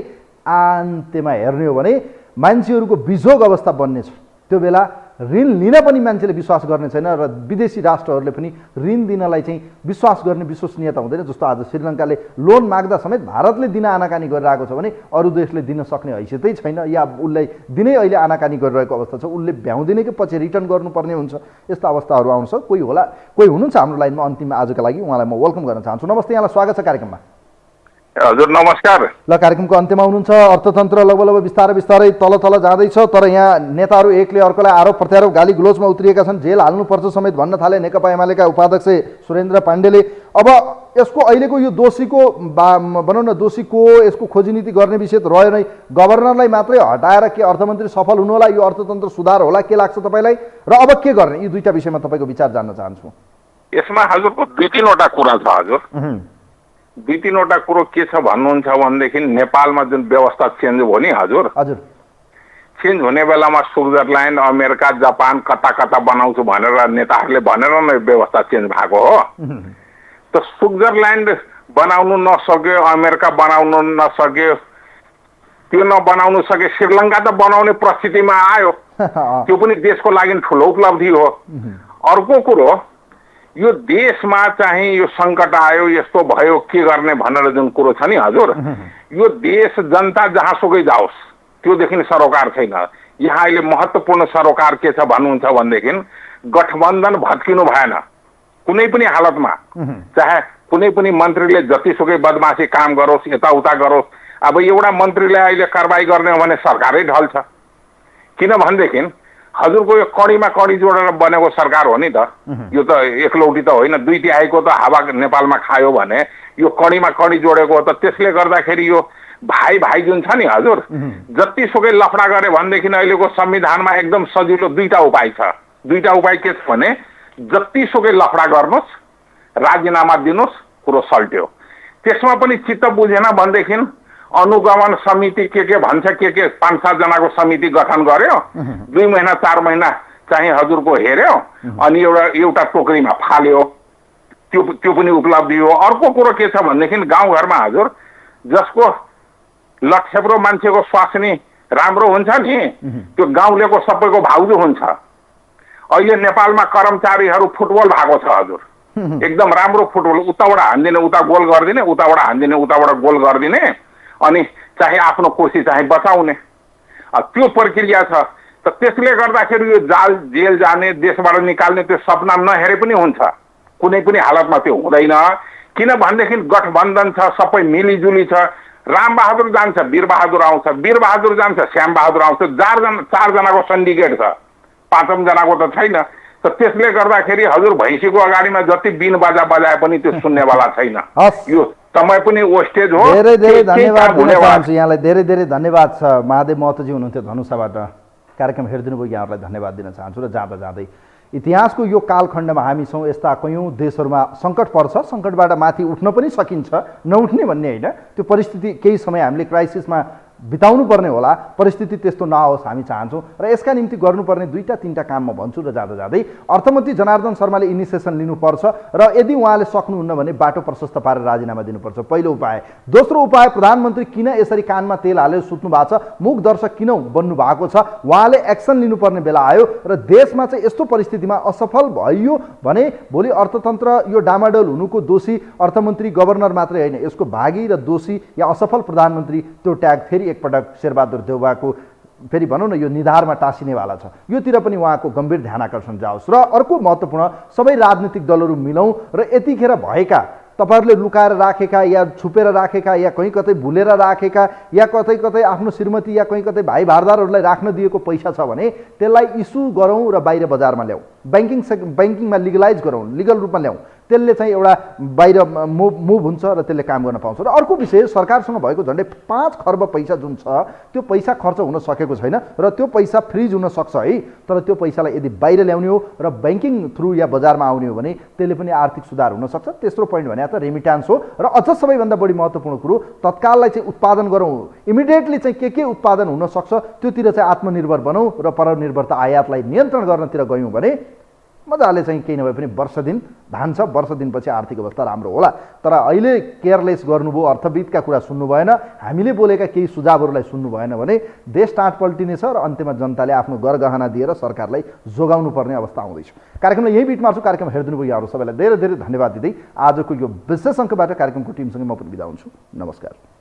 अन्त्यमा हेर्ने हो भने मान्छेहरूको बिजोग अवस्था बन्नेछ त्यो बेला ऋण लिन पनि मान्छेले विश्वास गर्ने छैन र विदेशी राष्ट्रहरूले पनि ऋण दिनलाई चाहिँ विश्वास गर्ने विश्वसनीयता हुँदैन जस्तो आज श्रीलङ्काले लोन माग्दा समेत भारतले दिन आनाकानी गरिरहेको छ भने अरू देशले दिन सक्ने हैसियतै छैन या उसलाई दिनै अहिले आनाकानी गरिरहेको अवस्था छ उसले भ्याउँदिनै कि पछि रिटर्न गर्नुपर्ने हुन्छ यस्ता अवस्थाहरू आउँछ कोही हुनुहुन्छ हाम्रो लाइनमा अन्तिम आजका लागि उहाँलाई म वेलकम गर्न चाहन्छु नमस्ते यहाँलाई स्वागत छ कार्यक्रममा हजुर नमस्कार ल कार्यक्रमको अन्त्यमा हुनुहुन्छ अर्थतन्त्र लगभग बिस्तारै तल जाँदैछ तर यहाँ नेताहरू एकले अर्कोलाई आरोप प्रत्यारोप गाली गुलोचमा उत्रिएका छन् जेल हाल्नुपर्छ समेत भन्न थाले नेकपा एमालेका उपाध्यक्ष सुरेन्द्र पाण्डेले अब यसको अहिलेको यो दोषीको भनौँ न दोषीको यसको खोजी नीति गर्ने विषय त रह्यो नै गभर्नरलाई मात्रै हटाएर के अर्थमन्त्री सफल हुनु होला यो अर्थतन्त्र सुधार होला के लाग्छ तपाईँलाई र अब के गर्ने यी दुईटा विषयमा तपाईँको विचार जान्न चाहन्छु यसमा हजुरको 2-3वटा कुरा छ हजुर 2-3वटा कुरो के छ भन्नुहुन्छ भनेदेखि नेपालमा जुन व्यवस्था चेन्ज भयो नि हजुर चेन्ज हुने बेलामा स्विजरल्यान्ड अमेरिका जापान कता बनाउँछु भनेर नेताहरूले भनेर नै व्यवस्था चेन्ज भएको हो त स्विजरल्यान्ड बनाउनु नसक्यो अमेरिका बनाउनु नसक्यो त्यो नबनाउनु सके श्रीलङ्का त बनाउने परिस्थितिमा आयो त्यो पनि देशको लागि ठुलो उपलब्धि हो अर्को कुरो यो देशमा चाहिँ यो सङ्कट आयो यस्तो भयो के गर्ने भनेर जुन कुरो छ नि हजुर यो देश जनता जहाँसुकै जाओस् त्योदेखि सरोकार छैन यहाँ अहिले महत्त्वपूर्ण सरोकार के छ भन्नुहुन्छ भनेदेखि गठबन्धन भत्किनु भएन कुनै पनि हालतमा चाहे कुनै पनि मन्त्रीले जतिसुकै बदमासी काम गरोस् यताउता गरोस् अब एउटा मन्त्रीले अहिले कारबाही गर्ने हो भने सरकारै ढल्छ किनभनेदेखि हजुरको यो कडीमा कडी जोडेर बनेको सरकार हो नि त यो त एकलौटी त होइन 2/3 त हावा नेपालमा खायो भने यो कडीमा कडी जोडेको हो त त्यसले गर्दाखेरि यो भाइ जुन छ नि हजुर जतिसुकै लफडा गरे भनेदेखि अहिलेको संविधानमा एकदम सजिलो 2टा उपाय छ 2टा उपाय के छ भने जतिसुकै लफडा गर्नुहोस् राजीनामा दिनुहोस् कुरो सल्ट्यो त्यसमा पनि चित्त बुझेन भनेदेखि अनुगमन समिति के भन्छ के 5-7 जनाको समिति गठन गर्यो 2 महिना 4 महिना चाहिँ हजुरको हेर्यो अनि एउटा टोकरीमा फाल्यो त्यो पनि उपलब्धि हो अर्को कुरो के छ भनेदेखि गाउँघरमा हजुर जसको लक्षेप्रो मान्छेको स्वास्नी राम्रो हुन्छ नि त्यो गाउँलेको सबैको भाउजू हुन्छ अहिले नेपालमा कर्मचारीहरू फुटबल भएको छ हजुर एकदम राम्रो फुटबल, उताबाट हान्दिने उता गोल गरिदिने, उताबाट हान्दिने उताबाट गोल गरिदिने, अनि चाहे आफ्नो कोसी चाहे बचाउने, त्यो प्रक्रिया छ। त त्यसले गर्दाखेरि यो जेल जाने, देशबाट निकाल्ने त्यो सपना नहेरे पनि हुन्छ, कुनै पनि हालतमा त्यो हुँदैन। किनभनेदेखि गठबन्धन छ, सबै मिलिजुली छ। रामबहादुर जान्छ, वीरबहादुर आउँछ, वीरबहादुर जान्छ, श्यामबहादुर आउँछ, चारजनाको सिन्डिकेट छ, पाँचौं जनाको त छैन। त त्यसले गर्दाखेरि हजुर भैँसीको अगाडिमा जति बिन बाजा बजाए पनि त्यो सुन्नेवाला छैन। यो समय पनि वेस्टेज हो। धेरै धेरै धन्यवाद दिन चाहन्छु यहाँलाई, धेरै धेरै धन्यवाद छ। महादेव महतोजी हुनुहुन्थ्यो धनुषाबाट, कार्यक्रम हेरिदिनु भयो, यहाँहरूलाई धन्यवाद दिन चाहन्छु। र जाँदा जाँदै इतिहासको यो कालखण्डमा हामी छौँ, यस्ता कयौँ देशहरूमा सङ्कट पर्छ, सङ्कटबाट माथि उठ्न पनि सकिन्छ, नउठ्ने भन्ने होइन, त्यो परिस्थिति केही समय हामीले क्राइसिसमा बिताउनु पर्ने होला, परिस्थिति त्यस्तो नहोस् हामी चाहन्छौँ। र यसका निम्ति गर्नुपर्ने दुईटा तीनटा काम म भन्छु। र जाँदा जाँदै अर्थमन्त्री जनार्दन शर्माले इनिसिएसन लिनुपर्छ, र यदि उहाँले सक्नुहुन्न भने बाटो प्रशस्त पारेर राजीनामा दिनुपर्छ, पहिलो उपाय। दोस्रो उपाय, प्रधानमन्त्री किन यसरी कानमा तेल हालेर सुत्नु भएको छ, मुख दर्शक किन बन्नु भएको छ, उहाँले एक्सन लिनुपर्ने बेला आयो। र देशमा चाहिँ यस्तो परिस्थितिमा असफल भयो भने भोलि अर्थतन्त्र यो डामाडोल हुनुको दोषी अर्थमन्त्री गभर्नर मात्रै होइन, यसको भागी र दोषी या असफल प्रधानमन्त्री, त्यो ट्याग फेरि एकपटक शेरबहादुर देउवाको फेरि भनौँ न यो निधारमा टाँसिनेवाला छ। योतिर पनि उहाँको गम्भीर ध्यान आकर्षण जाओस्। र अर्को महत्त्वपूर्ण, सबै राजनीतिक दलहरू मिलौँ र यतिखेर भएका तपाईँहरूले लुकाएर राखेका या छुपेर राखेका या कहीँ कतै भुलेर राखेका या कतै कतै आफ्नो श्रीमती या कहीँ कतै भाइ भारदारहरूलाई राख्न दिएको पैसा छ भने त्यसलाई इस्यु गरौँ र बाहिर बजारमा ल्याउँ, ब्याङ्किङमा लिगलाइज गरौँ, लिगल रूपमा ल्याउँ। त्यसले चाहिँ एउटा बाहिर मुभ हुन्छ र त्यसले काम गर्न पाउँछ। र अर्को विषय, सरकारसँग भएको झन्डै 5 खर्ब पैसा जुन छ त्यो पैसा खर्च हुन सकेको छैन र त्यो पैसा फ्रिज हुन सक्छ है, तर त्यो पैसालाई यदि बाहिर ल्याउने हो र ब्याङ्किङ थ्रु या बजारमा आउने हो भने त्यसले पनि आर्थिक सुधार हुन सक्छ। तेस्रो पोइन्ट भने त रेमिटान्स हो। र अझ सबैभन्दा बढी महत्त्वपूर्ण कुरो, तत्काललाई चाहिँ उत्पादन गरौँ, इमिडिएटली चाहिँ के उत्पादन हुन सक्छ त्योतिर चाहिँ आत्मनिर्भर बनौँ र परनिर्भरता आयातलाई नियन्त्रण गर्नतिर गयौँ भने मजाले चाहिँ केही नभए पनि वर्ष दिन धान्छ, वर्ष दिनपछि आर्थिक अवस्था राम्रो होला। तर अहिले केयरलेस गर्नुभयो, अर्थविदका कुरा सुन्नु भएन, हामीले बोलेका केही सुझावहरूलाई सुन्नु भएन भने देश टाँट पल्टिनेछ र अन्त्यमा जनताले आफ्नो गरगहना दिएर सरकारलाई जोगाउनु पर्ने अवस्था आउँदैछ। कार्यक्रमलाई यही बिट मार्छु। कार्यक्रम हेरिदिनु भयो यहाँहरू सबैलाई धेरै धेरै धन्यवाद दिँदै आजको यो विशेष अङ्कबाट कार्यक्रमको टिमसँग म पनि बिदा हुन्छु। नमस्कार।